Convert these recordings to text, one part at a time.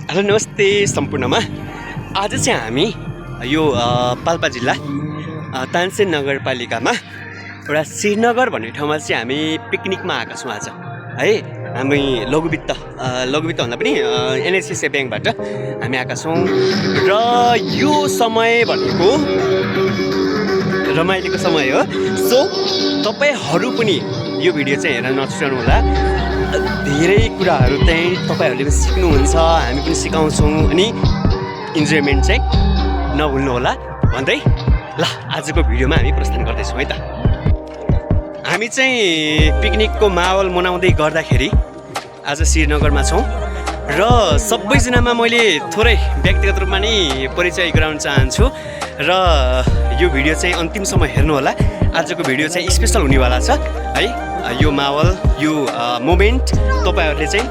Hello नमस्ते सम्पूर्णमा। आज चाहिँ हामी यो पाल्पा जिल्ला तानसेन नगरपालिकामा एउटा श्रीनगर भन्ने ठाउँमा चाहिँ हामी पिकनिकमा आएका छौँ आज है। हामी लघुवित्त भन्दा पनि एनएसएसए ब्याङ्कबाट हामी आएका छौँ र यो समय भनेको रमाइलोको समय हो। सो तपाईहरू पनि यो भिडियो चाहिँ हेरेर नछुटाउनु होला। धेरै कुराहरू चाहिँ तपाईहरूले पनि सिक्नुहुन्छ, हामी पनि सिकाउँछौँ अनि इन्जोयमेन्ट चाहिँ नभुल्नु होला भन्दै ल आजको भिडियोमा हामी प्रस्थान गर्दैछौँ है त। हामी चाहिँ पिकनिकको माहौल मनाउँदै गर्दाखेरि आज श्रीनगरमा छौँ र सबैजनामा मैले थोरै व्यक्तिगत रूपमा नै परिचय गराउन चाहन्छु र यो भिडियो चाहिँ अन्तिमसम्म हेर्नु होला। आजको भिडियो चाहिँ स्पेसल हुनेवाला छ है। यो माहौल यो मोमेन्ट तपाईँहरूले चाहिँ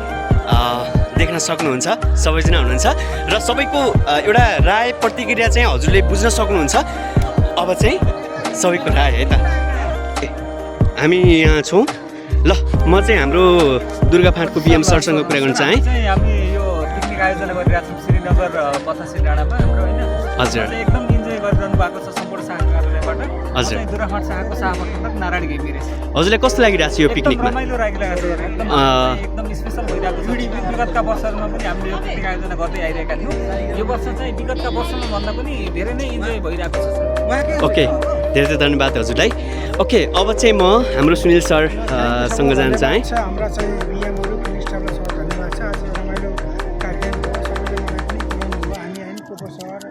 देख्न सक्नुहुन्छ, सबैजना हुनुहुन्छ र सबैको एउटा राय प्रतिक्रिया चाहिँ हजुरले बुझ्न सक्नुहुन्छ। अब चाहिँ सबैको राय है त। हामी यहाँ छौँ ल। म चाहिँ हाम्रो दुर्गा फाँटको बिएम सरसँग कुरा गर्न चाहेँ। हामी यो पिकनिक आयोजना गरिरहेको छौँ श्रीनगर बतासे डाँडामा हाम्रो होइन। हजुर एकदम इन्जोय गरिरहनु भएको छ सम्पूर्ण साथीहरूबाट। हजुर दुर्गा फाँट शाखाको सभापति नारायण घिमिरे रहेछ। हजुरलाई कस्तो लागिरहेको छ यो पिकनिकमा? रमाइलो लागिरहेको छ, एकदम स्पेसल भइरहेको छ। विगतका वर्षहरूमा पनि हामीले यो पिकनिक आयोजना गर्दै आइरहेका थियौँ। यो वर्ष चाहिँ विगतका वर्षमा भन्दा पनि धेरै नै इन्जोय भइरहेको छ। ओके, धेरै धेरै धन्यवाद हजुरलाई। ओके, अब चाहिँ म हाम्रो सुनिल सर सँग जान चाहेँ। हाम्रा चाहिँ बिएमहरू पनि स्टाफलाई सर धन्यवाद छ। आज रमाइलो कार्यक्रम सबैले मलाई पनि बोलाउनु भयो। हामी आयौँ कोपो सर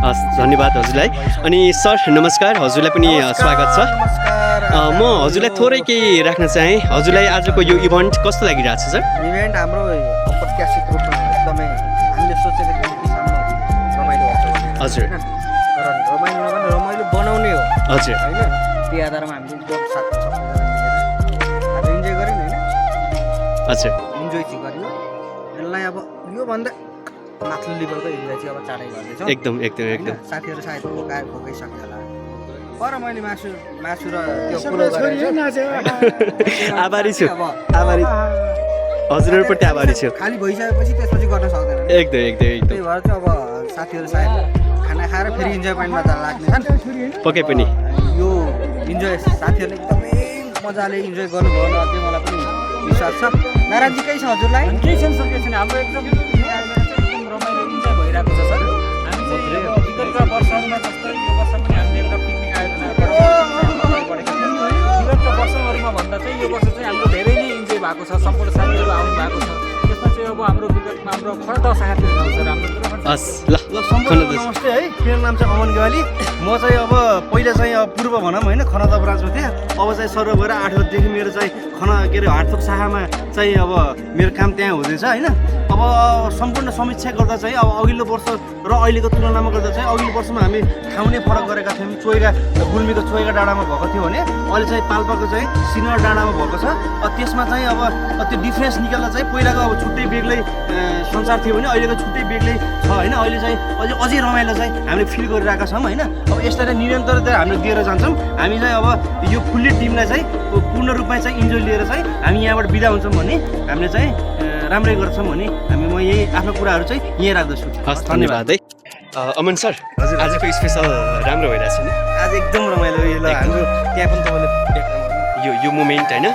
हस्, धन्यवाद हजुरलाई। अनि सर नमस्कार, हजुरलाई पनि स्वागत छ। म हजुरलाई थोरै केही राख्न चाहेँ। हजुरलाई आजको यो इभेन्ट कस्तो लागिरहेको छ सर? इभेन्ट हाम्रो अप्रत्याशित रूपमा एकदमै हामीले सोचेको किसिममा रमाइलो हुन्छ हजुर होइन। तर रमाइलो नभने रमाइलो बनाउने हो हजुर होइन। त्यो आधारमा हामीले एकदम साथी सबैजना मिलेर आज इन्जोय गऱ्यौँ होइन। हजुर इन्जोय चाहिँ गऱ्यौँ। यसलाई अब योभन्दा माथिल्लो लेभलको इन्जोय चाहिँ अब चाँडै गर्दैछौँ एकदम एकदम एकदम। साथीहरू सायद भोकाइसक्यो होला। पर मैले मासु र त्यो सबैले कुरो छोरी गरेर नाच्यो। आभारी छु, अब आभारी हजुरहरूप्रति आभारी छु। खाली भइसकेपछि त्यसपछि गर्न सक्दैन। एकदम एकदम एकदम त्यही भएर चाहिँ अब साथीहरू सायद खाना खाएर फेरि इन्जोयमेन्टमा त लाग्नेछन्। पक्कै पनि यो इन्जोय साथीहरूले एकदमै मजाले इन्जोय गर्नुभयो होला त्यो मलाई पनि विश्वास छ। नारायणजी केही छ हजुरलाई? केही छैन सर, केही छैन। हाम्रो एकदम पिकनिक आयोजना चाहिँ एकदम रमाइलो इन्जोय भइरहेको छ सर। हामी चाहिँ अब विगतका वर्षहरूमा जस्तै यो वर्ष पनि हामीले एउटा पिकनिक आयोजना गरेका थियौँ। विगतका वर्षहरूमा भन्दा चाहिँ यो वर्ष चाहिँ हाम्रो धेरै नै इन्जोय भएको छ। सम्पूर्ण साथीहरू आउनु भएको छ। त्यसमा चाहिँ अब हाम्रो विगतमा हाम्रो खडा साथीहरू छ सर। हाम्रो हस् ल सम्पूर्ण नमस्ते है। मेरो नाम चाहिँ अमन गेवाली। म चाहिँ अब पहिला चाहिँ अब पूर्व भनौँ होइन खनादा ब्रान्चमा थिएँ। अब चाहिँ सर्व भएर 8 बजीदेखि मेरो चाहिँ हाटथोक शाखामा चाहिँ अब मेरो काम त्यहाँ हुँदैछ होइन। अब सम्पूर्ण समीक्षा गर्दा चाहिँ अब अघिल्लो वर्ष र अहिलेको तुलनामा गर्दा चाहिँ अघिल्लो वर्षमा हामी ठाउँ नै फरक गरेका थियौँ। गुल्मीको चोइगा डाँडामा भएको थियो भने अहिले चाहिँ पाल्पाको चाहिँ श्रीनगर डाँडामा भएको छ। त्यसमा चाहिँ अब त्यो डिफ्रेन्स निकाल्दा चाहिँ पहिलाको अब छुट्टै बेग्लै संसार थियो भने अहिलेको छुट्टै बेग्लै छ होइन। अहिले चाहिँ अझै रमाइलो चाहिँ हामीले फिल गरिरहेका छौँ होइन। अब यसलाई चाहिँ निरन्तरता हामीले दिएर जान्छौँ। हामी चाहिँ अब यो फुल्ली टिमलाई चाहिँ पूर्ण रूपमा चाहिँ इन्जोय लिएर चाहिँ हामी यहाँबाट बिदा हुन्छौँ भने हामीले चाहिँ राम्रै गर्छौँ भने हामी म यही आफ्नो कुराहरू चाहिँ यहीँ राख्दछु। हस्, धन्यवाद है। अमन सर, हजुर आजको स्पेसल राम्रो भइरहेछ नि? आज एकदम रमाइलो यो ल हाम्रो त्यहाँ पनि तपाईँले यो मोमेन्ट होइन,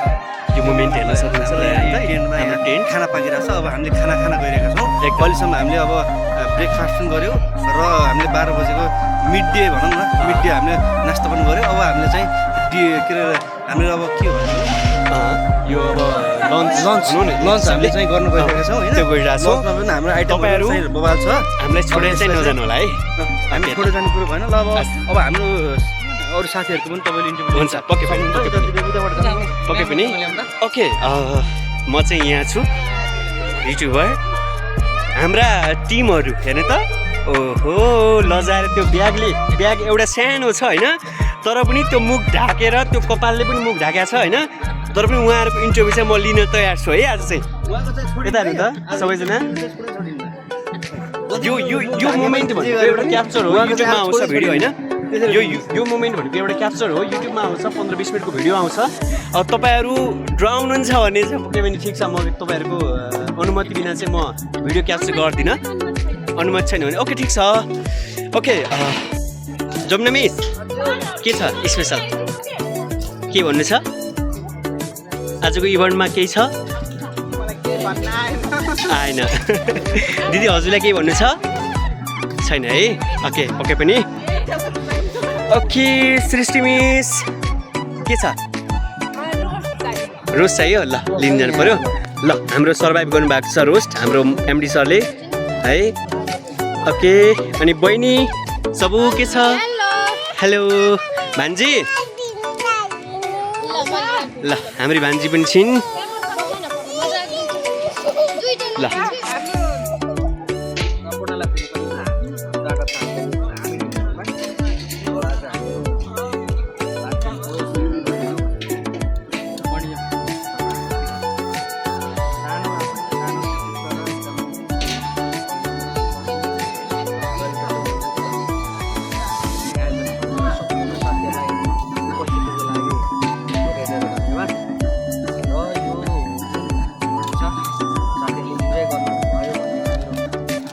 यो मोमेन्ट हेर्न सक्नुहुन्छ। हाम्रो टेन्ट खाना पाकिरहेको छ। अब हामीले खाना गइरहेका छौँ। अहिलेसम्म हामीले अब ब्रेकफास्ट पनि गऱ्यौँ र हामीले 12 बजेको मिड डे भनौँ न, मिड डे हामीले नास्ता पनि गऱ्यौँ। अब हामीले चाहिँ के अरे हामीले अब के यो अब लन्च हामीले चाहिँ गर्नु गइरहेका छौँ होइन। त्यो गइरहेको छौँ। लन्चमा पनि हाम्रो तपाईँहरू आइटमहरू चाहिँ बवाल छ। हामीलाई छोडेर चाहिँ नजानु होला है। हामी छोडेर जाने कुरो भएन ल। अब हाम्रो अरू साथीहरूको पनि तपाईँले इन्टरभ्यू हुन्छ, पक्कै पनि। ओके, म चाहिँ यहाँ छु युट्युबर। हाम्रा टिमहरू हेर्नु त, ओहो लजाएर त्यो ब्याग एउटा सानो छ होइन, तर पनि त्यो मुख ढाकेर त्यो कपालले पनि मुख ढाकेको छ होइन। तर पनि उहाँहरूको इन्टरभ्यू चाहिँ म लिन तयार छु है आज चाहिँ। यता हेर्नु त सबैजना, यो मोमेन्ट भनेको एउटा क्याप्चर हो, युट्युबमा आउँछ भिडियो होइन। यो मोमेन्ट भनेको एउटा क्याप्चर हो युट्युबमा आउँछ 15-20 मिनटको भिडियो आउँछ अब तपाईँहरू डराउनुहुन्छ भने चाहिँ पक्कै पनि ठिक छ म तपाईँहरूको अनुमति बिना चाहिँ म भिडियो क्याप्चर गर्दिनँ अनुमति छैन भने ओके ठिक छ ओके जमुना मिस के छ स्पेसल के भन्नु छ आजको इभेन्टमा केही छ आएन दिदी हजुरलाई केही भन्नु छ छैन है ओके ओके पनि ओके सृष्टि मिस के छ रोस्ट चाहियो ल लिन जानु पर्यो ल हाम्रो सर्भाइभ गर्नुभएको छ रोस्ट हाम्रो एमडी सरले है ओके अनि बहिनी सबु के छ हेलो भान्जी ल हाम्रो भान्जी पनि छिन् ल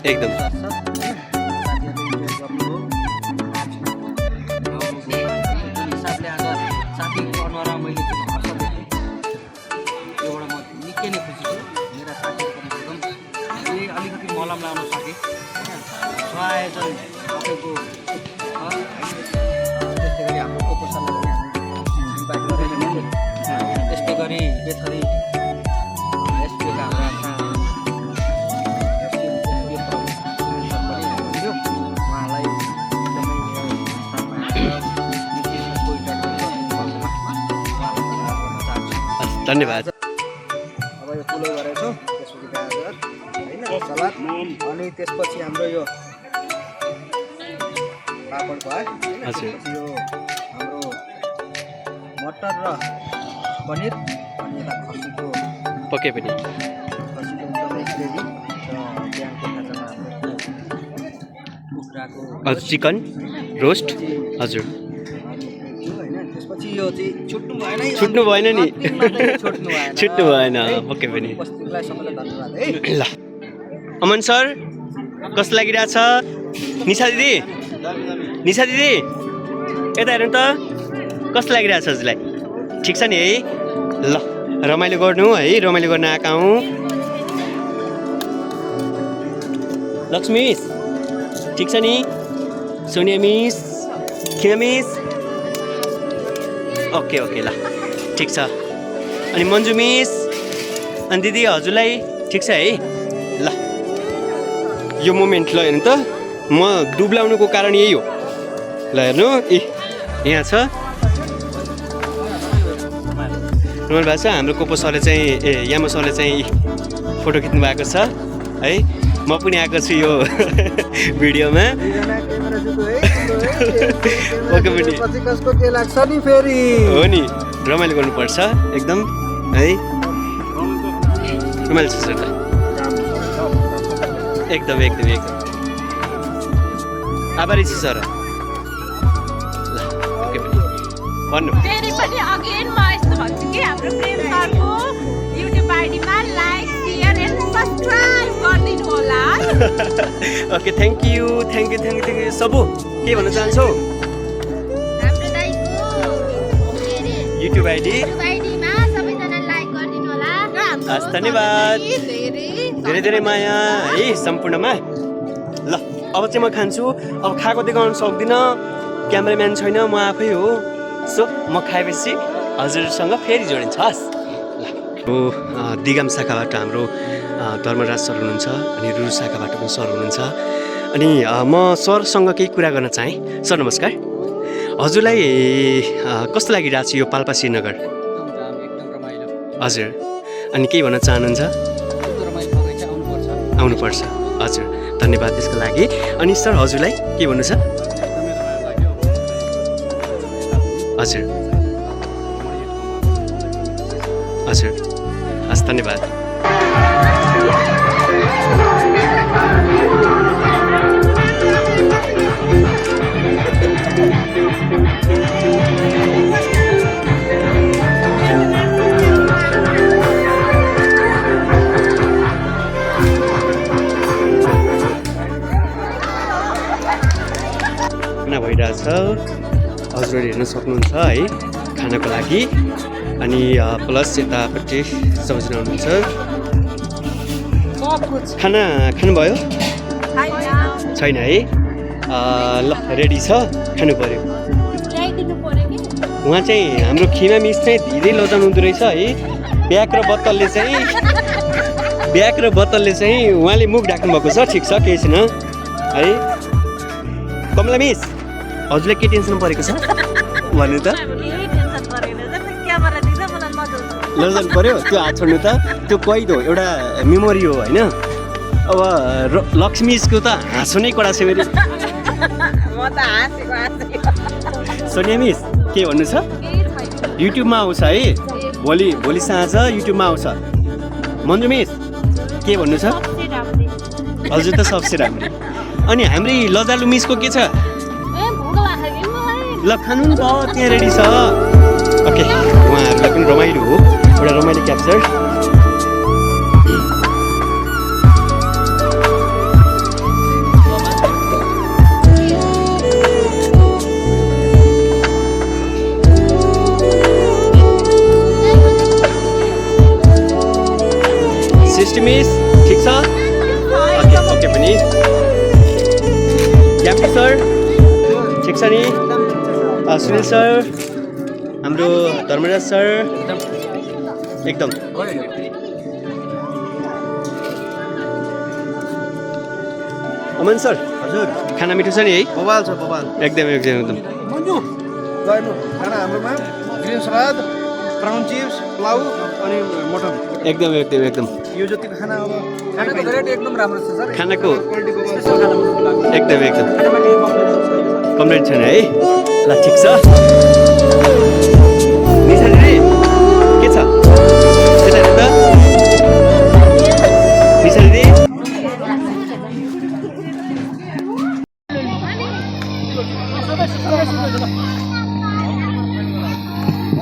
एकदम अलिकति मलम लाउन सकेँ आयोजन तपाईँको त्यस्तै गरी हाम्रो कोपोसललाई इन्भाइट गरेर त्यस्तै गरी बेथरी एसपिओका हाम्रा उहाँलाई धन्यवाद अब यो ठुलो गरेछौँ त्यसपछि गाजर होइन सलाद अनि त्यसपछि हाम्रो यो पापड भयो होइन त्यसपछि यो हाम्रो मटर र पनिर अनि यता खसीको पक्कै पनि खसीको एकदमै ग्रेभी र बिहानको खाजामा हाम्रो कुखुराको हजुर चिकन रोस्ट हजुर त्यसपछि यो चाहिँ छुट्नु भएन छुट्नु भएन नि छुट्नु भएन पक्कै पनि उपस्थितलाई सबैलाई धन्यवाद है ल अमन सर कस्तो लागिरहेछ निशा दिदी यता हेर्नु त कस्तो लागिरहेछ हजुरलाई ठिक छ नि है ल रमाइलो गर्नु है रमाइलो गर्न आएका हौँ लक्ष्मी मिस ठिक छ नि सोनिया मिस किन मिस ओके ओके ल ठिक छ अनि मन्जु मिस अनि दिदी हजुरलाई ठिक छ है ल यो मोमेन्ट ल हेर्नु त म दुब्लाउनुको कारण यही हो ल हेर्नु यहाँ छ रमाइलो भएको छ हाम्रो कोपो सरले चाहिँ यामो सरले चाहिँ फोटो खिच्नु भएको छ है म पनि आएको छु यो भिडियोमा ओके पनि कसको के लाग्छ नि फेरि हो नि रमाइलो गर्नुपर्छ एकदम है रमाइलो छ सर एकदम आभारी छु सर ल ओके पनि भन्नु फेरि पनि अगेन म यस्तो भन्छु कि हाम्रो प्रेम सरको युट्युब आइडीमा लाइक शेयर एन्ड सब्स्क्राइब गरिदिनु होला ओके थ्याङ्क यू सबु के भन्न चाहन्छौ हाम्रो दाइको युट्युब आइडी आइडीमा सबैजना लाइक गरिदिनु होला र हाम्रो धन्यवाद धेरै माया है सम्पूर्णमा ल अब चाहिँ म खान्छु अब खाएको देखाउन सक्दिनँ क्यामेराम्यान छैन म आफै हो सो म खाएपछि हजुरसँग फेरि जोडिन्छ हस् ल दिगाम शाखाबाट हाम्रो धर्मराज सर हुनुहुन्छ अनि रुरु शाखाबाट पनि सर हुनुहुन्छ अनि म सरसँग केही कुरा गर्न चाहेँ सर नमस्कार हजुरलाई कस्तो लागिरहेको छ यो पाल्पा श्रीनगर एकदम रमाइलो हजुर अनि केही भन्न चाहनुहुन्छ रमाइलो बगैँचा आउनुपर्छ हजुर धन्यवाद त्यसको लागि अनि सर हजुरलाई के भन्नु छ हजुर हजुर हस् धन्यवाद खाना भइरहेछ हजुरहरूले हेर्न सक्नुहुन्छ है खानाको लागि अनि प्लस यतापट्टि सबैजना हुनुहुन्छ खाना खानुभयो छैन है ल रेडी छ खानु पर्यो उहाँ चाहिँ हाम्रो खिमा मिस चाहिँ धेरै लजाउनु हुँदो रहेछ है ब्याग र बोतलले चाहिँ उहाँले मुख ढाक्नु भएको छ ठिक छ केही छैन है कमला मिस हजुरलाई के टेन्सन परेको छ भन्नु त लजाउनु पर्यो त्यो हात छोड्नु त त्यो कैद हो एउटा मेमोरी हो होइन अब लक्ष्मीको त हाँसो नै कडा छ मेरो सोनिया मिस के भन्नु छ युट्युबमा आउँछ है भोलि साँझ युट्युबमा आउँछ मन्जु मिस के भन्नु छ हजुर त सबसे राम्रो अनि हाम्रै लजालु मिसको के छ ल खानु नि त त्यहाँ रेडी छ ओके उहाँहरूलाई पनि रमाइलो हो एउटा रमाइलो क्याप्चर सिस्टर मिस ठिक छ ओके ओके पनि क्याप्टी सर ठिक छ नि सुनिल सर हाम्रो धर्मराज सर एकदम अमन सर हजुर खाना मिठो छ नि है बबाल छ बबाल एकदम एकदम एकदम मन्जु गर्नु खाना हाम्रोमा green salad brown chips plough अनि मटन एकदम एकदम एकदम यो जतिको खाना अब खानाको भेराइटी एकदम राम्रो छ सर खानाको क्वालिटी बबाल स्पेसल खाना मन लाग्यो एकदम एकदम खानामा केही कम्प्लेन कम्प्लेन छैन छैन है ल ठिक छ निशा दिदी के छ यता हेर्नु त निशा दिदी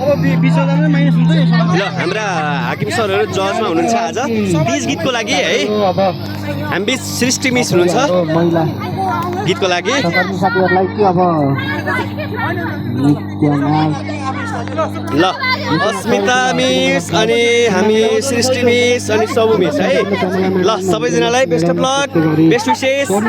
अब बिचमा माइनस हुन्छ नि ल हाम्रा हाकिम सरहरू जजमा हुनुहुन्छ आज तिज गीतको लागि है हामी बिच सृष्टि मिस हुनुहुन्छ गीतको लागि ल अस्मिता मिस अनि हामी सृष्टि मिस अनि सबु मिस है ल सबैजनालाई बेस्ट अफ लक बेस्ट विशेष हो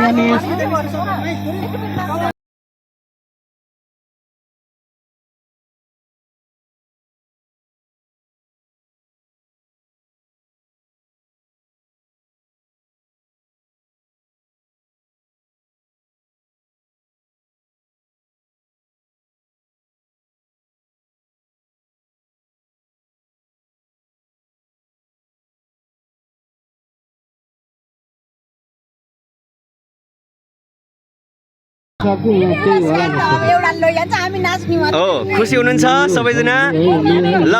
खुसी हुनुहुन्छ सबैजना ल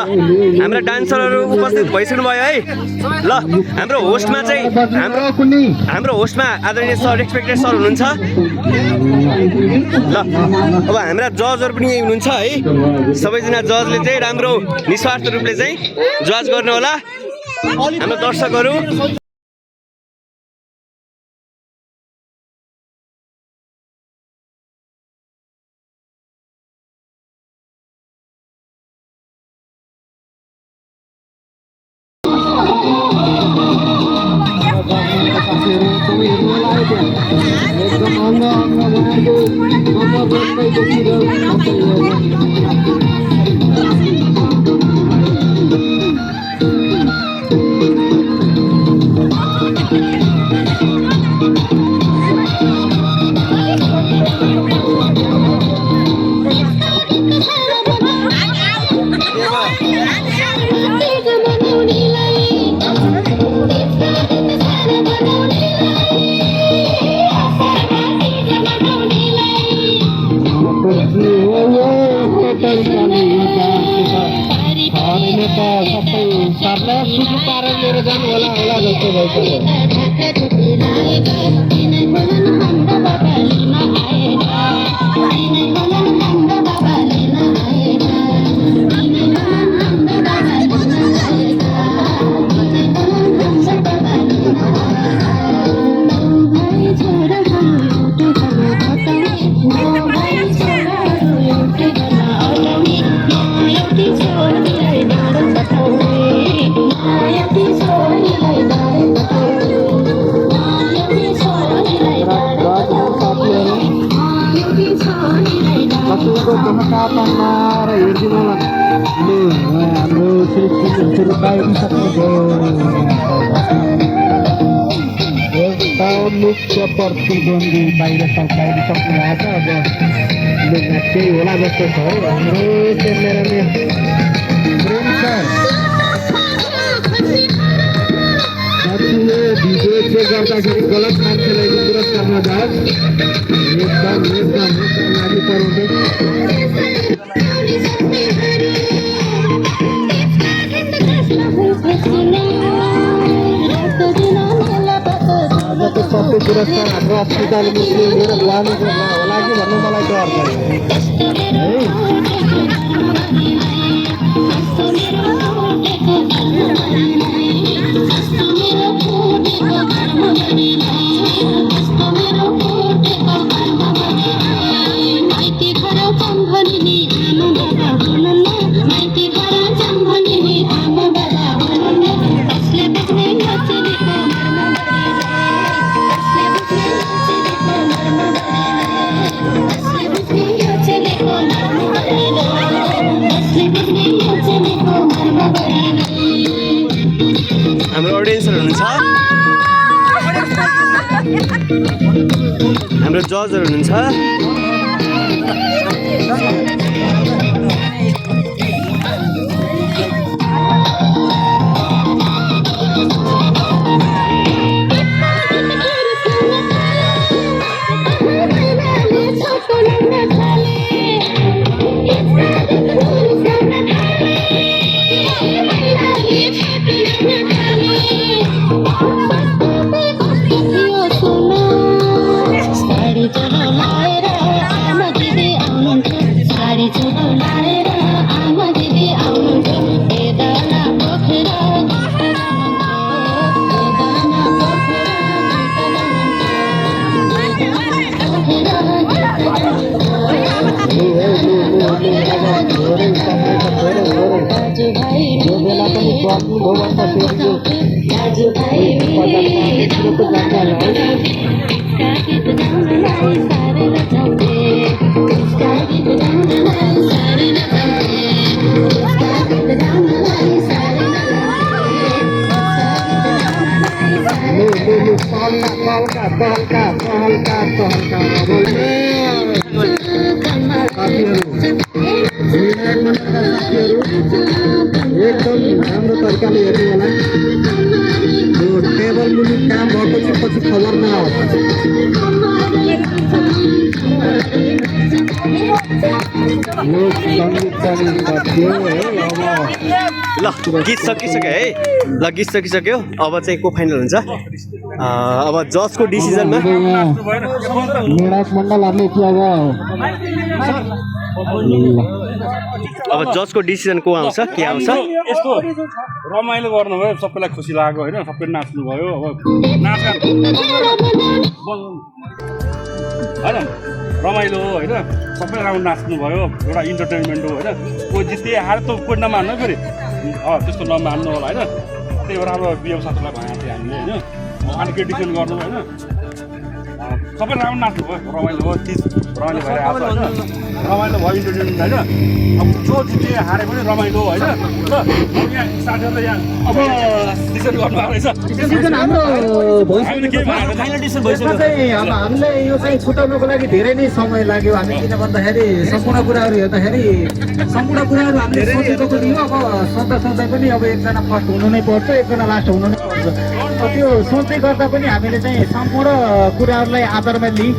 हाम्रा डान्सरहरू उपस्थित भइसक्नु भयो है ल हाम्रो होस्टमा चाहिँ हाम्रो होस्टमा आदरणीय सर रेस्पेक्टेड सर हुनुहुन्छ ल अब हाम्रा जजहरू पनि यही हुनुहुन्छ है सबैजना जजले चाहिँ राम्रो निस्वार्थ रूपले चाहिँ जज गर्नु होला हाम्रो दर्शकहरू सबै सुरु पारेर लिएर जानु होला जस्तो भइसक्यो तापमानमा र हेरिदिनु होला हाम्रो सुरु बाहिर सक्नुभयो एउटा मुख्य प्रतिद्वन्दी बाहिर सक्नुभएको छ अब लुगा केही होला जस्तो छ है हाम्रो क्यामेराम्यान प्रेम सर भिडियो चेक गर्दाखेरि गलत मान्छेलाई पुरस्कारमा जाओस् एकदम लागि पराउँदै आजको सबै पुरस्कार हाम्रो अस्पताल लिएर लानु होला कि भन्नु मलाई डर लाग्यो हाम्रो अडियन्सहरू हुनुहुन्छ हाम्रो जजहरू हुनुहुन्छ एकदम राम्रो तरिकाले हेर्नु होला यो टेबल मुनि काम भएपछि पछि खबर नआओस् यो सङ्गीत पनि सकियो है ल गीत सकिसक्यो है ल गीत सकिसक्यो अब चाहिँ को फाइनल हुन्छ अब जजको डिसिजनमा निराश मण्डलहरूले के अब जजको डिसिजन को आउँछ के आउँछ यस्तो रमाइलो गर्नुभयो सबैलाई खुसी लाग्यो होइन सबै नाच्नुभयो अब नाचगान होइन रमाइलो हो होइन सबै राम्रो नाच्नुभयो एउटा इन्टरटेनमेन्ट हो होइन कोही जित्दै हार त कोही नमान्नु है फेरि त्यस्तो नमान्नु होला होइन त्यही भएर अब बिएम साथीलाई भनेको थिएँ हामीले होइन अनि केही डिसिजन गर्नु होइन सबै राम्रो नाच्नुभयो रमाइलो हो तिज रमाइलो भएर आएको होइन रमाइलो भयो इन्टरटेनमेन्ट होइन अब जो जिते हारे पनि रमाइलो होइन ल अब यहाँ साथीहरूले यहाँ अब डिसिजन गर्नुभएको रहेछ हामीले के भनेको फाइनल डिसिजन भइसक्यो अब हामीले यो चाहिँ छुटाउनको लागि धेरै नै समय लाग्यो हामी किन भन्दाखेरि सम्पूर्ण कुराहरू हेर्दाखेरि सम्पूर्ण कुराहरू हामीले सोचेको पनि हो अब सोच्दा सोच्दै पनि अब एकजना फर्स्ट हुनु नै पर्छ एकजना लास्ट हुनु नै पर्छ त्यो सोच्दै गर्दा पनि हामीले चाहिँ सम्पूर्ण कुराहरूलाई आधारमा लिई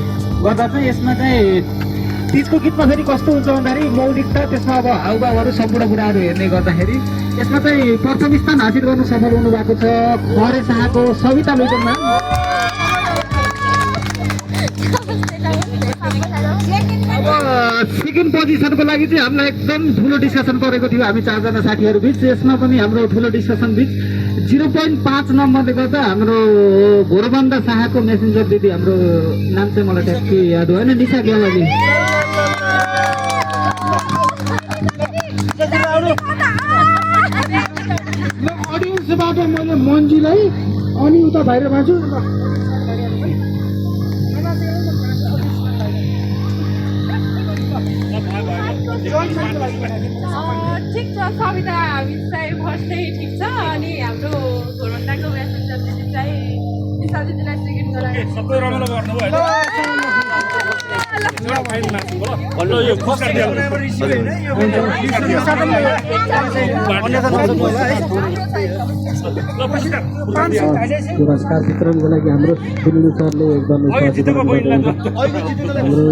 गर्दा चाहिँ यसमा चाहिँ तिजको गीतमा फेरि कस्तो हुन्छ भन्दाखेरि मौलिकता त्यसमा अब हाउभावहरू सम्पूर्ण कुराहरू हेर्ने गर्दाखेरि यसमा चाहिँ प्रथम स्थान हासिल गर्नु सफल हुनु भएको छ खरे शाहको सविता लुइटनमा अब सेकेन्ड पोजिसनको लागि चाहिँ हामीलाई एकदम ठुलो डिस्कसन गरेको थियो हामी चारजना साथीहरू बिच यसमा पनि हाम्रो ठुलो डिस्कसन बिच 0.5 नम्बरले गर्दा हाम्रो घोरबन्दा शाहको मेसेन्जर दिदी हाम्रो नाम चाहिँ मलाई ट्याक्कै याद होइन निशा ग्यावाली अडियन्सबाट मैले मन्जीलाई अनि उता बाहिर मान्छु ठिक छ सविता हामी चाहिँ फर्स्टै ठिक छ अनि हाम्रो घोरबन्दाको म्यासेन्जर दिदी चाहिँ विशाल दिदीलाई सेकेन्ड गरायो सबै रमाइलो गर्नुभयो पुरस्कार वितरणको लागि हाम्रो सुनिल सरले एकदमै सहयोग गर्नुहुन्छ। हाम्रो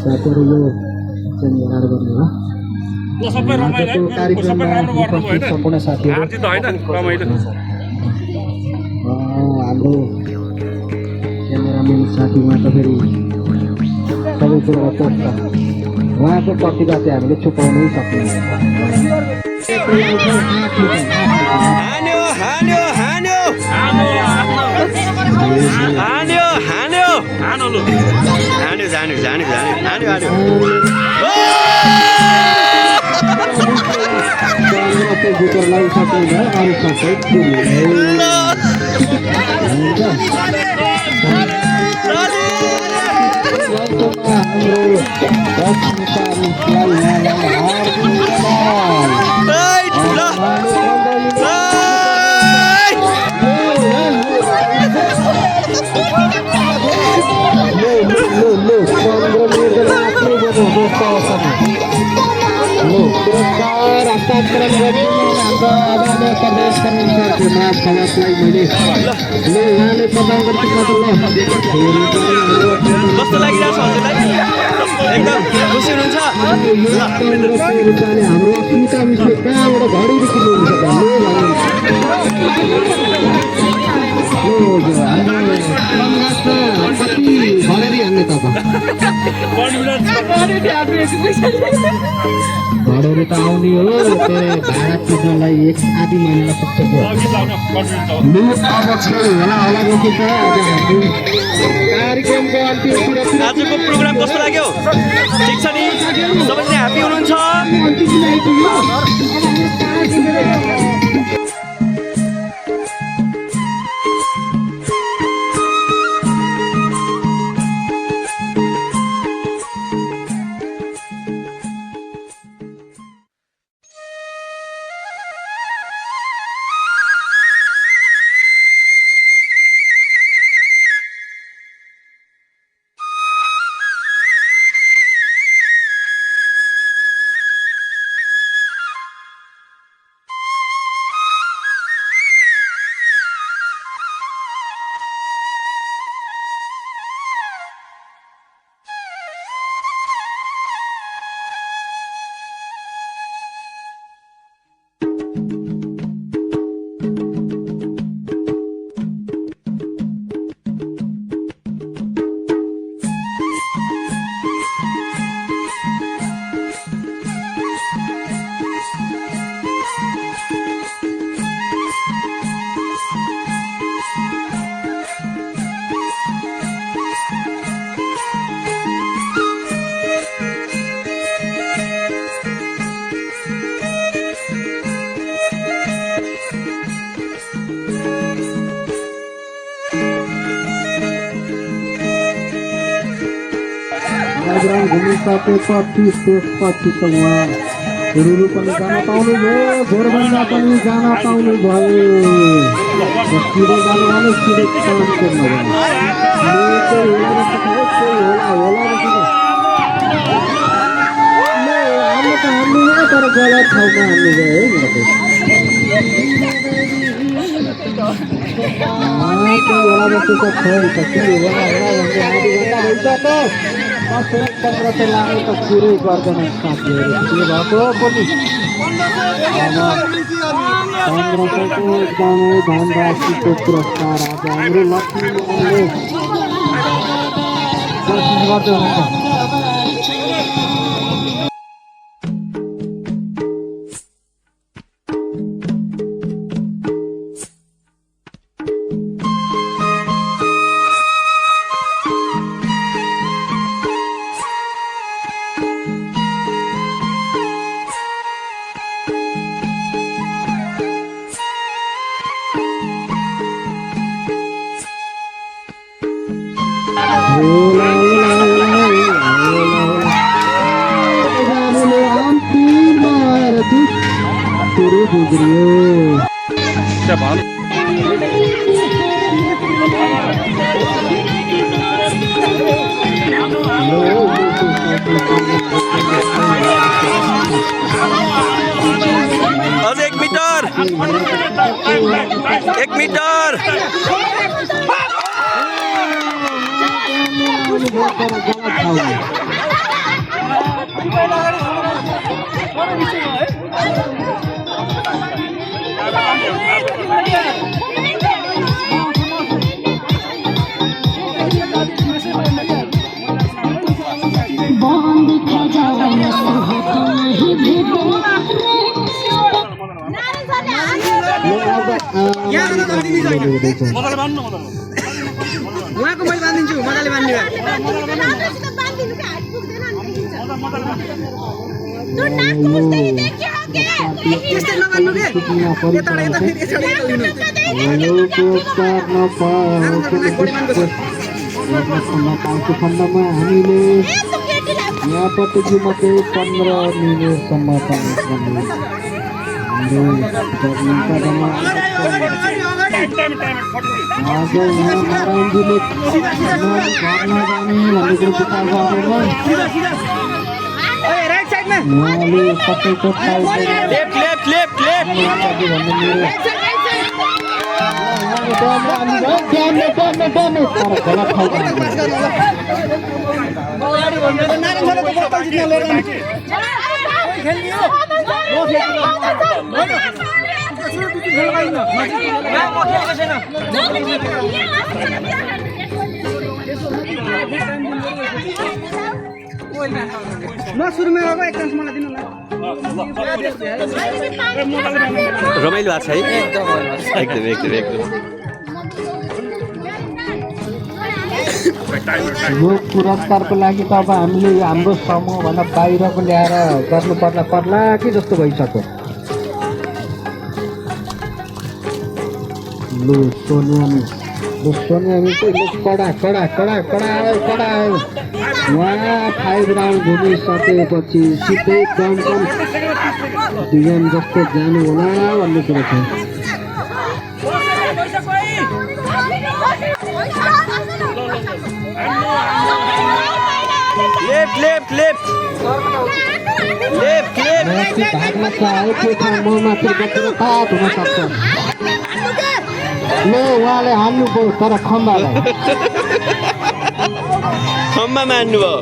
साथीहरू यो चाहिँ आएर गर्ने हो सबै आजको कार्यक्रममा उपस्थित सम्पूर्ण साथीहरू हार्ती त होइन रमाइलो हाम्रो क्यामेराम्यान साथी उहाँ त फेरि सबै कुरो पोस्ट उहाँको प्रतिभा चाहिँ हामीले छुपाउनै सक्दैनौँ। हान्यो हान्यो हान्यो हान्यो हान्यो हानो लु हान्यो जान्यो जान्यो जान्यो हान्यो हान्यो जितरलाई सक्दैन अरू सबै पुरस्कार हस्तान्तरण गर्ने हाम्रो आदरणीय प्रदेश कमिटीको नाम खवासलाई मैले उहाँले प्रदान कस्तो लागिरहेछ हजुरलाई एकदम खुसी हुनुहुन्छ हाम्रो अस्मिता मिसले कहाँबाट घडीहरू किन्नुहुन्छ कति घडेरी हान्ने तपाईँ घडेरी त आउने हो भाडा तिर्नलाई एक आधी महिना सक्छ होला होला जस्तो छ आज हाम्रो कार्यक्रमको अन्तिमतिर आजको प्रोग्राम कस्तो लाग्यो ठिक छ नि सबैजना ह्याप्पी हुनुहुन्छ घुमिसकेपछि त्यसपछि त उहाँहरू पनि जान पाउनुभयो घोरबन्दा पनि जान पाउनुभयो सिधै जानु भने सिधै काम हाम्रो त हान्नु तर गलत ठाउँमा हान्नु भयो है होला जस्तो त खोइ त के होला भन्दै आधी घन्टा भइसक्यो पन्ध्र सय लाने त कुरै गर्दैन साथीहरू के भएको पनि 1500को एकदमै धनराशिको पुरस्कार आज हाम्रो लक्ष्मीले कोसिस गर्दै हुनुहुन्छ। बिग्रियो अझ 1 मिटर 1 मिटर उहाँको मैले बाँधिदिन्छु मजाले बाँध्ने भए त्यस्तै नबान्नु के यता फेरि खण्डमा हामीले यहाँपट्टि मात्रै 15 मिनटसम्म नारायणजीले उहाँले सबैको म सुरुमा अब एक चान्स मलाई दिनु न रमाइलो भएको छ है एकदम यो पुरस्कारको लागि त अब हामीले हाम्रो समूहभन्दा बाहिरको ल्याएर गर्नु पर्ला कि जस्तो भइसक्यो लु सोनियामी चाहिँ कडा आयो उहाँ 5 राउन्ड घुमिसकेपछि सिधै डम्पन डिजाइन जस्तो जानु होला भन्ने कुरो छ भाग्न चाहेको म मात्र बसेर तात हुन सक्छ ल उहाँले हान्नु पऱ्यो तर खम्बालाई खम्बा मान्नु भयो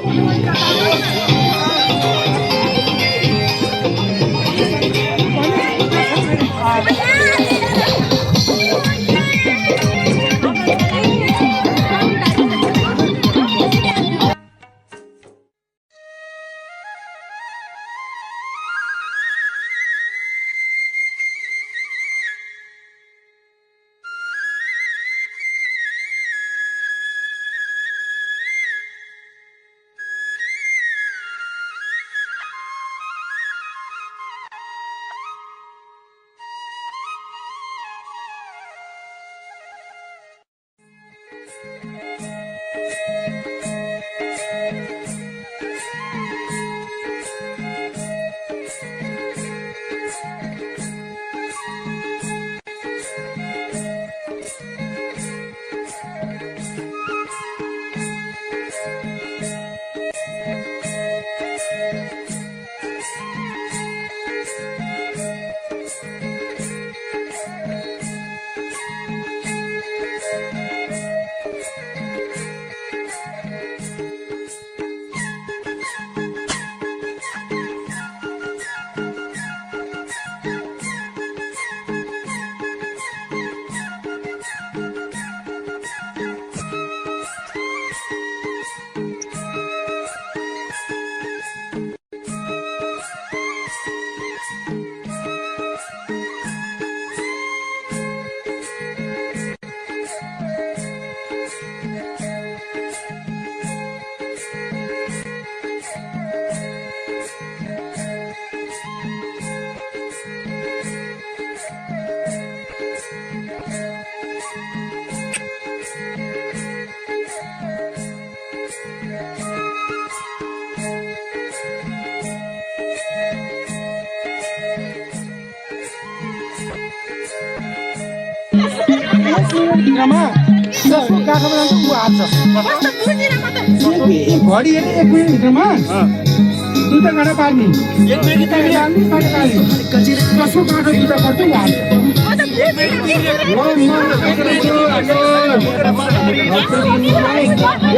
घडी हेर्ने 1 मिनट भित्रमा दुईटा गाडा पार्ने 1 मिनट कसो गाडा दुईटा पर्छ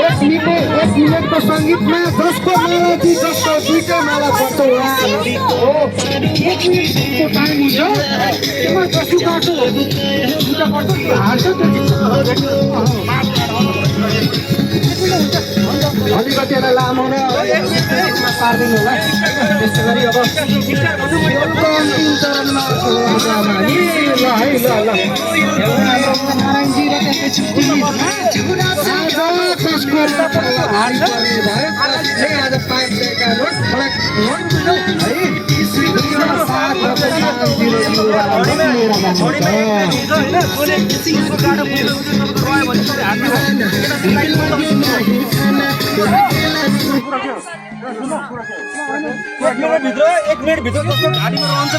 एक मिनटको सङ्गीतमा 10को माला कि 10को दुईटा माला पर्छ हो 1 मिनटको टाइम हुन्छ त्यसमा कसो गाडो दुईटा पर्छ हाल्छ अलिकति लामो र पारिदिनु होला त्यस्तै गरी अब अन्तिम चरणमा नारायणजी र त्यस्तै छुट्टी कसको हारी पर्ने भयो आज 5 सयका नोट भित्र 1 मिनट भित्र जस्तो घाटीमा रहन्छ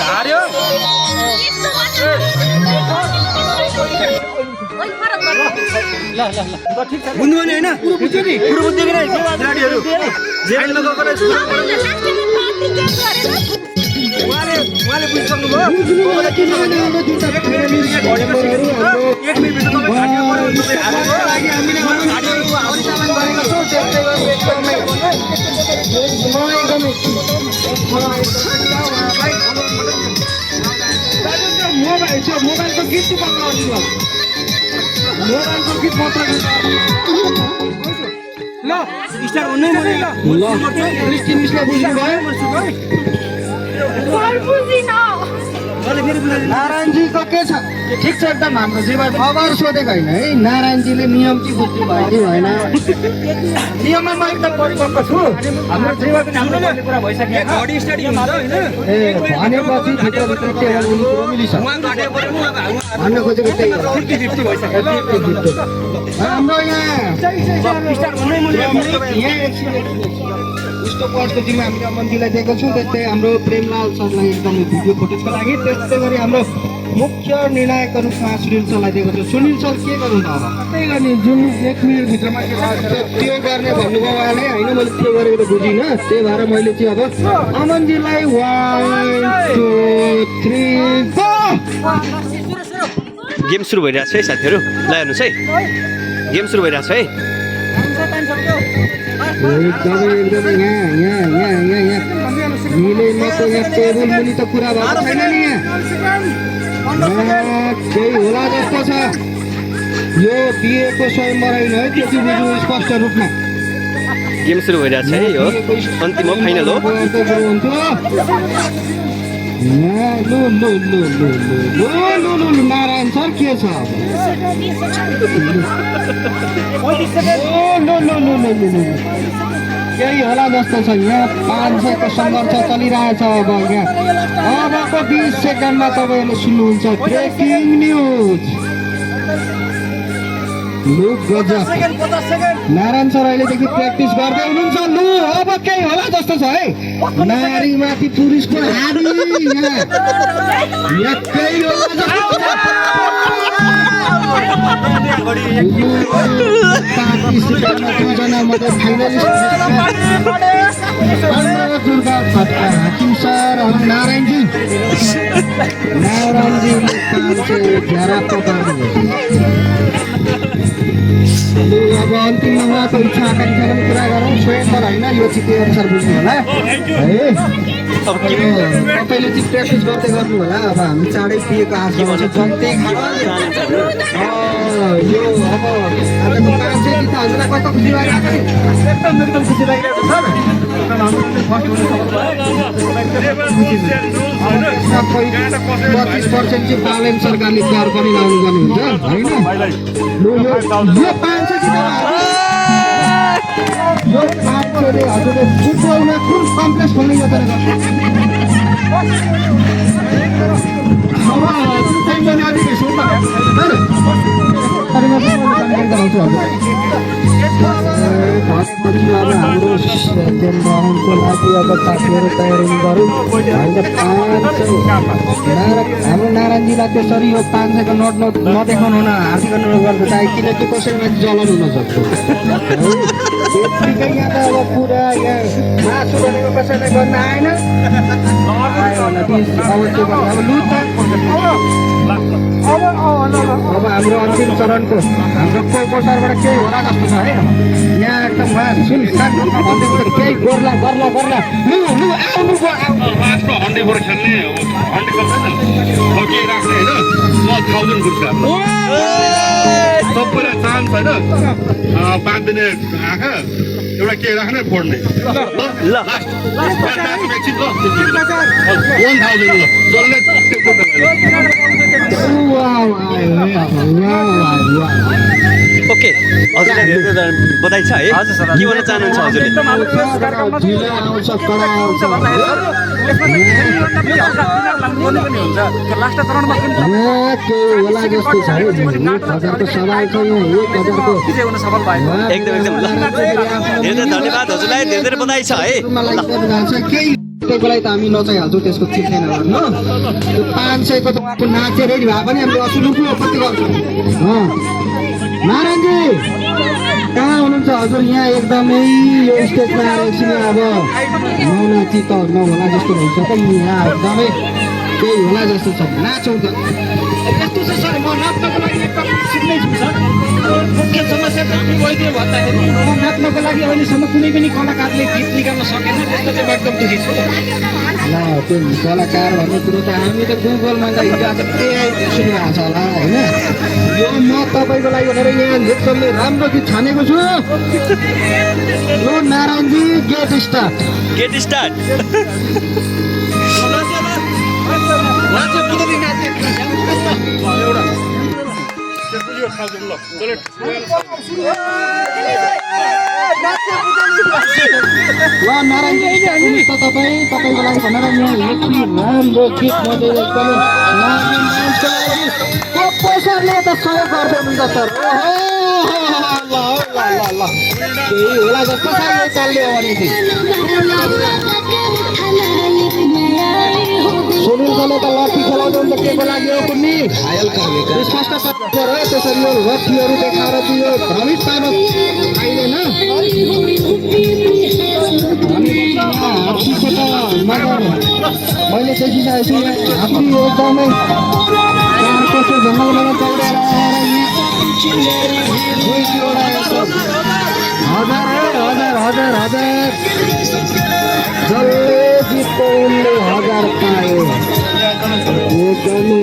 हार्यो बुझ्नु भने होइन कुरो बुझ्यो नि कुरो बुझ्यो कि नै खेलाडीहरू जेलमा गएको रहेछ उहाँले बुझिसक्नु भयो के छ भने 1 मिनट भित्र तपाईँ घाटीमा पऱ्यो मोबाइलको गीत मोबाइलको गीत मात्र ल स्टार हुनै नारायणजीको के छ ठिक छ एकदम हाम्रो जीवन खबर सोधेको होइन है नारायणजीले नियम के बुझ्नु भयो कि भएन नियममा म एकदम परिपक्व छु हाम्रो जीवन हाम्रो कुरा भइसक्यो घडी स्टेडियम हुन्छ हैन ए भनेपछि भित्रभित्र टेबल उनी कुरो मिलिसक्यो भन्न खोजेको त्यही हो 50-50 भइसक्यो हाम्रो यहाँ उसको पदको जिम्मा हामीले अमनजीलाई दिएको छौँ त्यस्तै हाम्रो प्रेमलाल सरलाई एकदम भिडियो फुटेजको लागि त्यस्तै गरी हाम्रो मुख्य निर्णायकको रूपमा सुनिल सरलाई दिएको छु सुनिल सर के गर्नुहुन्छ अब त्यही गर्ने जुन 1 मिनटभित्रमा त्यो गर्ने भन्नुभयो उहाँले होइन मैले त्यो गरेको त बुझिनँ त्यही भएर मैले चाहिँ अब अमनजीलाई 1 2 3 4 गेम सुरु भइरहेको छ है साथीहरू ल हेर्नुहोस् है गेम सुरु भइरहेको छ है एकदमै यहाँ मिलेनको यहाँ टेबल मुनि त कुरा भएको छैन नि यहाँ केही होला जस्तो छ यो दिएको स्वयंवर होइन है त्यति बुझ्नु स्पष्ट रूपमा गेम सुरु भइरहेको छ है यो अन्तिम हो फाइनल हो नारायण सर के छ केही होला जस्तो छ यहाँ 500को सङ्घर्ष चलिरहेछ अब यहाँ अबको 20 सेकेन्डमा तपाईँहरूले सुन्नुहुन्छ ब्रेकिङ न्युज नारायण सर अहिलेदेखि प्र्याक्टिस गर्दै हुनुहुन्छ लु अब केही होला जस्तो छ है नारीमाथि पुरुषको हारी यहाँ केही होला दुईजना मात्रै फाइनलिस्ट दुर्गा खट्का हाकिम सर और नारायणजी घेरा पकाउनु अब अन्तिममा उहाँको इच्छा आकाङ्क्षा पनि पुरा गरौँ स्वयं तर होइन यो चाहिँ त्यही अनुसार बुझ्नु होला है तपाईँले चाहिँ प्र्याक्टिस गर्दै गर्नु होला अब हामी चाँडै पिएको आश गर्छौँ जन्तै यो अब आजको 500 जित हजुरलाई कस्तो खुसी लागिरहेको एकदम खुसी लागिरहेको छ सबै 25% चाहिँ बालेन सरकारले कर पनि लाउनु पर्ने हुन्छ होइन यो 500 यो 500ले हजुरले फुटबलमा कुन कम्प्लेक्स खोल्ने योजना गर्छ अब चाहिँदैन अलिक सुन्नु चलाउँछु भनेपछि अब हाम्रो सेकेन्ड राउन्डको लागि अब साथीहरू तयारी गरौँ होइन 500 हाम्रो नारायणजीलाई त्यसरी यो 500को नोट नदेखाउनु हुन हार्दिक अनुरोध गर्दछ किनकि कसैमा जलन हुनसक्छ त्यतिकै यहाँ त अब पुरा यहाँ मासु भनेको कसैलाई गर्न आएन अब लु त अब हाम्रो अन्तिम चरणको हाम्रो कोसरबाट केही होला जस्तो छ है यहाँ एकदम सुनसान केही गर्ला लु आउनु हन्डीबाट खेल्ने हन्डी केही राख्ने होइन 1000 खुर्सा सबैलाई चान्स होइन 5 दिने आँखा एउटा केही राख्ने फोड्ने ल एकछिन 1000 ल जसले ओके हजुरलाई धेरै धेरै बधाई छ है हजुर सर के भन्न चाहनुहुन्छ हजुरले एकदम हाम्रो यो कार्यक्रममा लास्ट चरणमा होला जस्तो छ है 1000को सवाल छ यहाँ 1000को विजय हुन सफल भयो एकदम ल धेरै धेरै धन्यवाद हजुरलाई धेरै धेरै बधाई छ है केही त्यसको लागि त हामी नचाहिहाल्छौँ त्यसको चिज छैन ल त्यो 500को त नाचेर रेडी भए पनि हामीले असुलुको कति गर्छौँ नारायणजी कहाँ हुनुहुन्छ हजुर यहाँ एकदमै यो स्टेजमा आएर एकछिन अब नौना चित्त नहोला जस्तो भइसक्यो यहाँ एकदमै केही होला जस्तो छ नाचौँ त यस्तो छ सर म नाच्नको लागि एकदम सिक्नै छु सर मुख्य समस्या त के भइदियो भन्दाखेरि म नाच्नको लागि अहिलेसम्म कुनै पनि कलाकारले गीत निकाल्न सकेन त्यसको चाहिँ म एकदम दुखी छु ल त्यो कलाकार भन्ने कुरो त हामी त गुगलमा हिजो आज AI सुनिरहेको छ होला होइन यो म तपाईँको लागि भनेर यहाँ लेक्चरले राम्रो गीत छानेको छु यो नारायणजी गेट स्टार्ट ल नारायणजी तपाईँको लागि भनेर यहाँ यति राम्रो गीत मैले एकदमै मान्छेको लागि पैसाले त सहयोग गर्नुहुन्छ सर ल केही होला जस्तो छ यो चालले हो भनेदेखि सुनिलले त लट्ठी खेलाउँछ नि त के को लागि हो कुन्नी स्पष्ट गर त्यसरी यो लट्ठीहरू देखाएर त्यो भ्रमित पार्नु पाइँदैन हात्तीको त मगर मैले देखिसकेको छु यहाँ हात्ती एकदमै कसो जङ्गलबाट दौडेर हजार जसले जित्यो उनले 1000 पायो एकदमै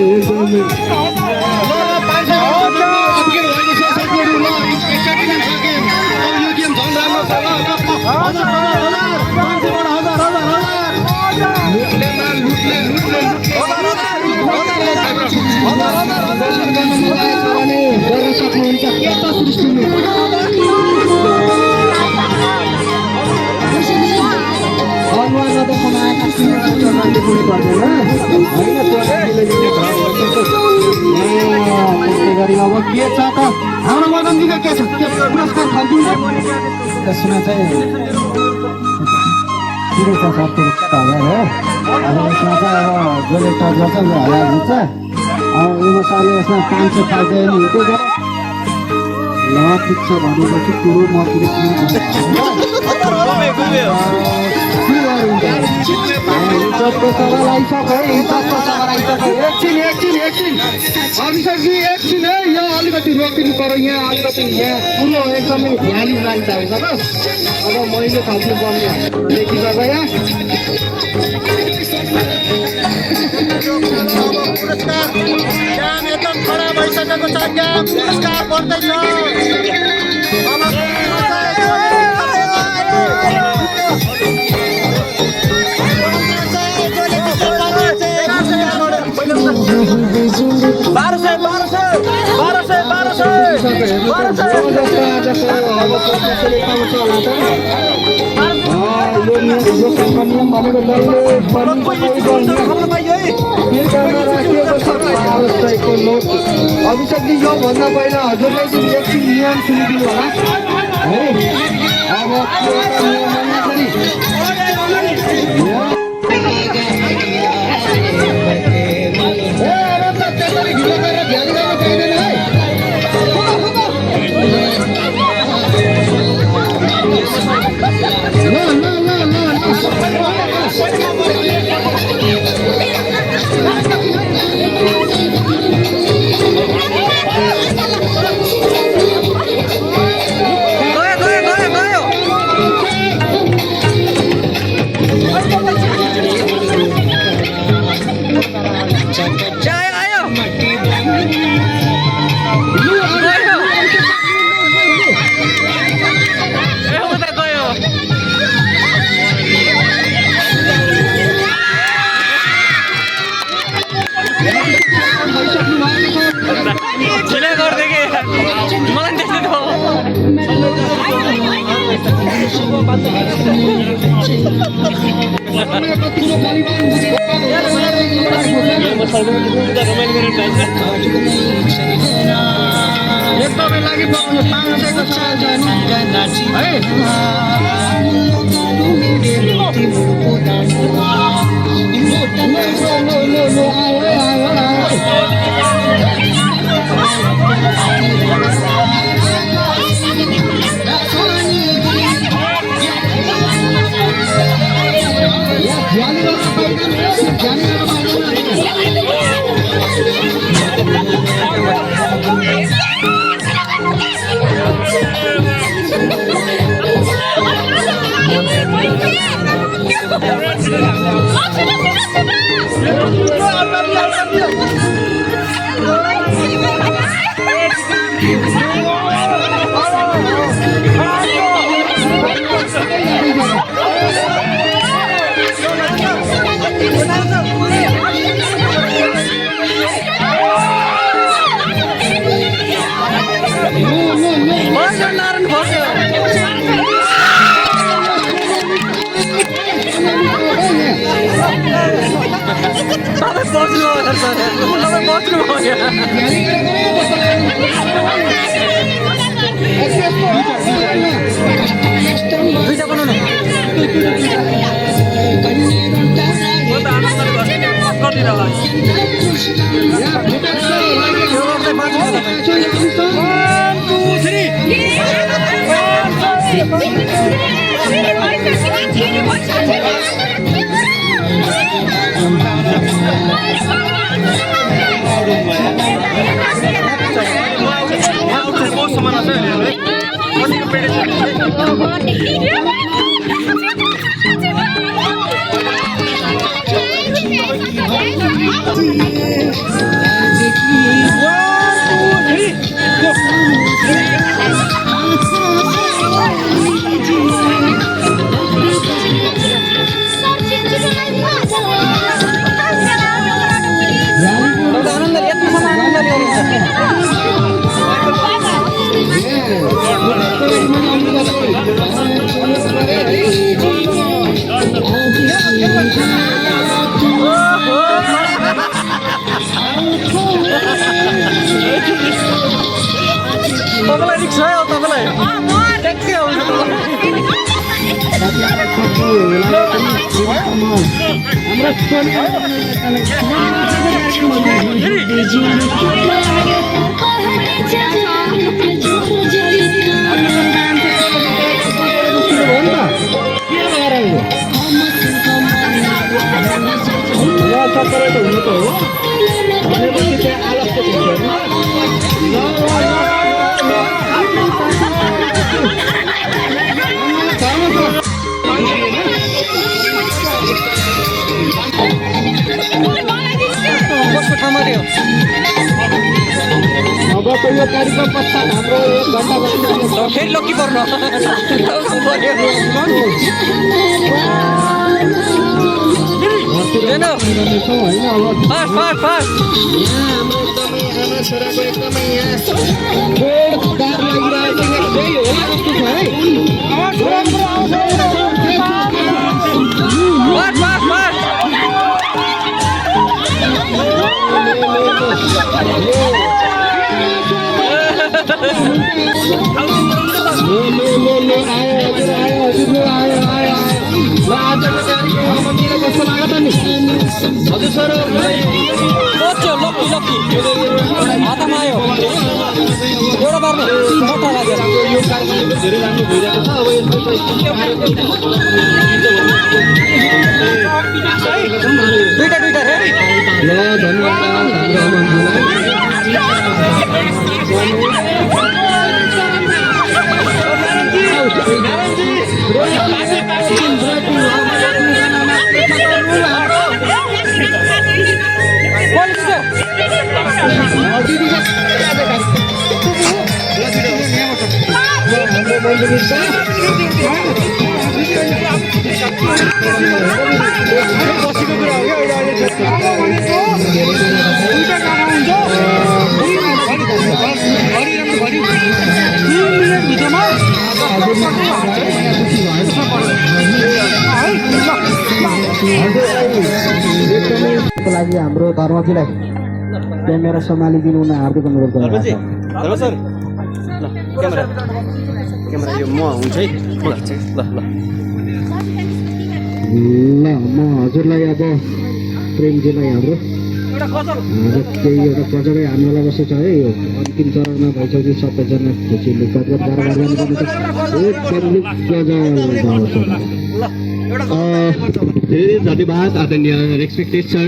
गर्न सक्नुहुन्छ के त सृष्टिले अनुहार नदेखाउन आएका तिनीहरूले पनि पर्दैन होइन त्यस्तै गरी अब के छ त हाम्रो मदनजीको के छ त्यो पुरस्कार थपिन्छ त्यसमा चाहिँ ठिकै छ सर त्यो 1000 हो अब यसमा चाहिँ अब जसले टच गर्छ उसले 1000 जित्छ अब यो सरले यसमा 500 पाइदियो भने हुँदै गयो ल ठिक छ भनेपछि कुरो म इज्जतको सवाल आइसक्यो एकछिन अभिषेकजी एकछिन है यहाँ अलिकति रोकिनु पर्यो यहाँ अलिकति यहाँ पुरो एकदमै ध्यान लागिरहेको छ त अब मैले थप्नु पर्ने देखिसक्यो यहाँ पुरस्कार ज्ञान एकदम खडा भइसकेको छ ज्ञान पुरस्कार बढ्दैछ फिर्कामा राखिएको छ महाराष्ट्रको नोट। अभिषेकजी योभन्दा पहिला हजुरले चाहिँ एकछिन नियम सुनिदिनु होला है। अब फेरि लक्की पर्न हातमा आयो एउटा बार्ने मोटा लागेर यो कार्यक्रम धेरै राम्रो भइरहेको छ। अब यसको दुईटा रे ल धन्यवाद हाम्रो लागि हाम्रो धर्मजीलाई क्यामेरा सम्हालिदिनु हुन हार्दिक अनुरोध गर्दछु। धर्म सर ल क्यामेरा यो म हुन्छ है म लाग्छ ल म हजुरलाई अब प्रेमजीलाई हाम्रो केही एउटा गजबै हान्नलाई बसेको छ है। यो अन्तिम चरणमा भइसक्यो। सबैजना खुसीले गजब धेरै धन्यवाद आदरणीय रेस्पेक्टेड सर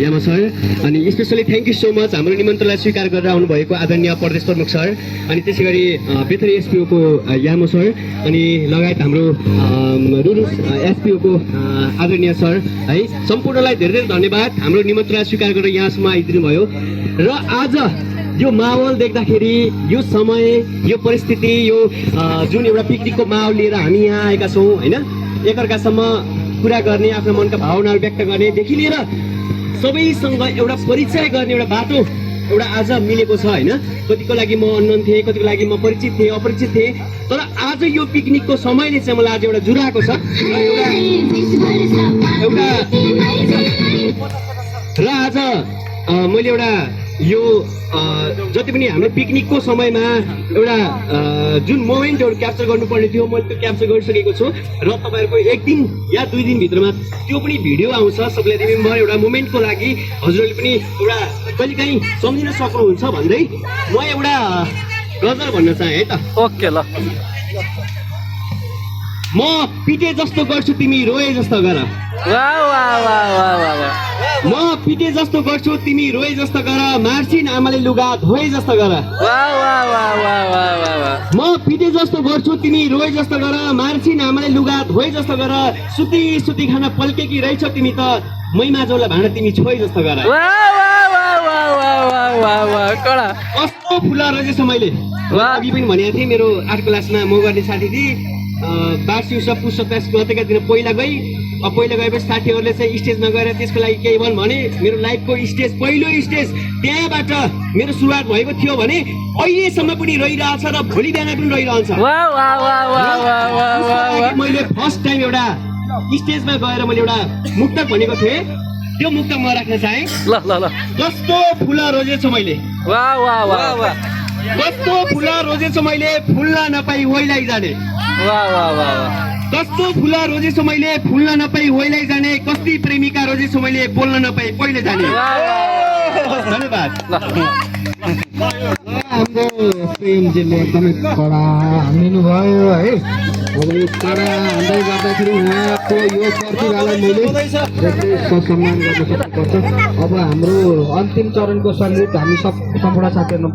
यामा सर अनि specially thank you so much हाम्रो निमन्त्रणलाई स्वीकार गरेर आउनुभएको आदरणीय प्रदेश प्रमुख सर अनि त्यसै गरी बेथरी एसपिओको यामो सर अनि लगायत हाम्रो रुरु एसपिओको आदरणीय सर है सम्पूर्णलाई धेरै धेरै धन्यवाद हाम्रो निमन्त्रणलाई स्वीकार गरेर यहाँसम्म आइदिनु भयो। र आज यो माहौल देख्दाखेरि यो समय यो परिस्थिति यो जुन एउटा पिकनिकको माहौल लिएर हामी यहाँ आएका छौँ होइन एकअर्कासम्म कुरा गर्ने आफ्नो मनका भावनाहरू व्यक्त गर्नेदेखि लिएर सबैसँग एउटा परिचय गर्ने एउटा बाटो एउटा आज मिलेको छ होइन। कतिको लागि म अननोन थिएँ कतिको लागि म परिचित थिएँ अपरिचित थिएँ तर आज यो पिकनिकको समयले चाहिँ मलाई आज एउटा जुराएको छ र आज मैले एउटा यो जति पनि हाम्रो पिकनिकको समयमा एउटा जुन मोमेन्टहरू क्याप्चर गर्नुपर्ने थियो मैले त्यो क्याप्चर गरिसकेको छु र तपाईँहरूको एक दिन या 2 दिनभित्रमा त्यो पनि भिडियो आउँछ। सबैलाई रिमेम्बर एउटा मोमेन्टको लागि हजुरहरूले पनि एउटा कहिलेकाहीँ सम्झिन सक्नुहुन्छ भन्दै म एउटा गजल भन्न चाहेँ है त। ओके ल म पिटे जस्तो गर्छु तिमी रोए जस्तो गर म पिटे जस्तो गर्छु तिमी रोए जस्तो गर मार्छिन् आमाले लुगा धोए जस्तो गर म पिटे जस्तो गर्छु तिमी रोए जस्तो गर मार्छिन् आमाले लुगा धोए जस्तो गर सुती सुती खाना पल्केकी रहेछ तिमी त मैमाझोला भाँडा तिमी छोए जस्तो गर कस्तो फुला रहेछ मैले अघि पनि भनेको थिएँ मेरो 8 क्लासमा म गर्ने साथी थिए वार्षिक उत्सव पुष्प क्लास गतेका दिन पहिला गएपछि साथीहरूले चाहिँ स्टेजमा गएर त्यसको लागि केही भने मेरो लाइफको स्टेज पहिलो स्टेज त्यहाँबाट मेरो सुरुवात भएको थियो भने अहिलेसम्म पनि रहिरहेछ र भोलि बिहान पनि रहिरहन्छ। मैले फर्स्ट टाइम एउटा स्टेजमा गएर मैले एउटा मुक्तक भनेको थिएँ त्यो मुक्तक म राख्न चाहेँ। कस्तो फुला रोजेछु मैले कस्तो फुला रोजेछु मैले फुल्न नपाई ओइलाई जाने कस्तो फुला रोजेछु मैले फुल्न नपाई ओइलाई जाने कस्ती प्रेमिका रोजेछु मैले बोल्न नपाई पहिले जाने। धन्यवाद। हाम्रो प्रेमजीले एकदमै कडा हानिदिनु भयो है। अब यो कडा हान्दै गर्दाखेरि उहाँको यो प्रतिभालाई मैले धेरै सम्मान गर्न सक्नुपर्छ। अब हाम्रो अन्तिम चरणको सङ्गीत हामी सम्पूर्ण साथीहरू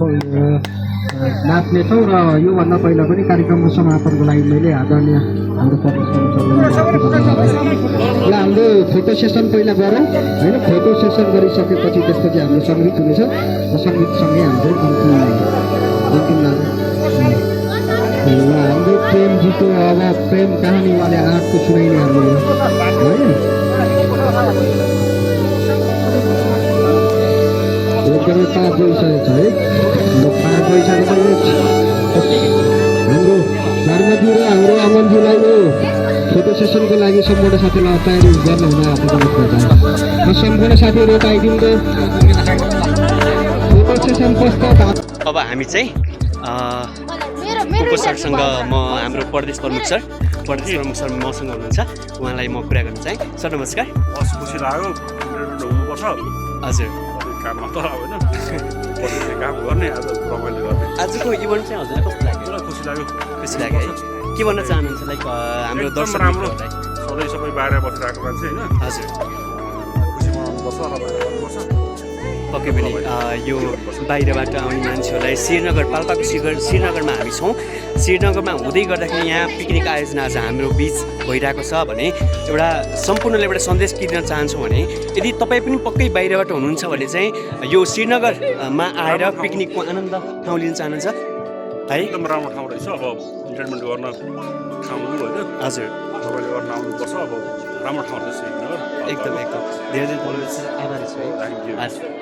नाच्नेछौँ र योभन्दा पहिला पनि कार्यक्रमको समापनको लागि मैले आदरणीय हाम्रो ल हाम्रो फोटो सेसन पहिला गरौँ होइन। फोटो सेसन गरिसकेपछि त्यसपछि हाम्रो सङ्गीत हुनेछ र सङ्गीतसँगै हाम्रो अन्तिम ल हाम्रो प्रेमजीको अब प्रेम कहानीवाले आँटको सुनाइने हाम्रो है एकदमै 5 गइसकेको छ है। 5 गइसकेपछि हाम्रो धर्मजी र हाम्रो अमनजीलाई यो फोटो सेसनको लागि सम्पूर्ण साथीलाई तयारी गर्नुहुन आफ्नो सम्पूर्ण साथीहरू आइदिनु स्टेसन पश्चात अब हामी चाहिँ कुकुर सरसँग म हाम्रो प्रदेश प्रमुख सर मसँग हुनुहुन्छ, उहाँलाई म कुरा गर्न चाहेँ। सर नमस्कार। हस्, खुसी लाग्यो। इन्टरटेनमेन्ट हुनुपर्छ हजुर, काम मात्र होइन, काम गर्ने आज रमाइलो गर्ने। आजको इभेन्ट चाहिँ हजुरलाई कस्तो लाग्यो? पुरा खुसी लाग्यो। खुसी लाग्यो है। के भन्न चाहनुहुन्छ लाइक हाम्रो एकदम दर्शक राम्रो। मित्रहरूलाई? सधैँ सबै बाहिर बसिरहेको मान्छे होइन, हजुर, खुसी मनाउनुपर्छ, रमाइलो गर्नुपर्छ। पक्कै पनि यो बाहिरबाट आउने मान्छेहरूलाई श्रीनगर, पाल्पाको श्रीनगरमा हामी छौँ। श्रीनगरमा हुँदै गर्दाखेरि यहाँ पिकनिक आयोजना आज हाम्रो बिच भइरहेको छ भने एउटा सम्पूर्णले एउटा सन्देश के दिन चाहन्छौँ भने यदि तपाईँ पनि पक्कै बाहिरबाट हुनुहुन्छ भने चाहिँ यो श्रीनगरमा आएर पिकनिकको आनन्द ठाउँ लिन चाहनुहुन्छ है। एकदम राम्रो ठाउँ रहेछ। अब इन्टरटेनमेन्ट गर्न ठाउँ होइन, हजुर, तपाईँले गर्न आउनुपर्छ। अब राम्रो ठाउँ रहेछ श्रीनगर। एकदम धेरै धेरै धन्यवाद, आभारी छु है। Thank you. हजुर।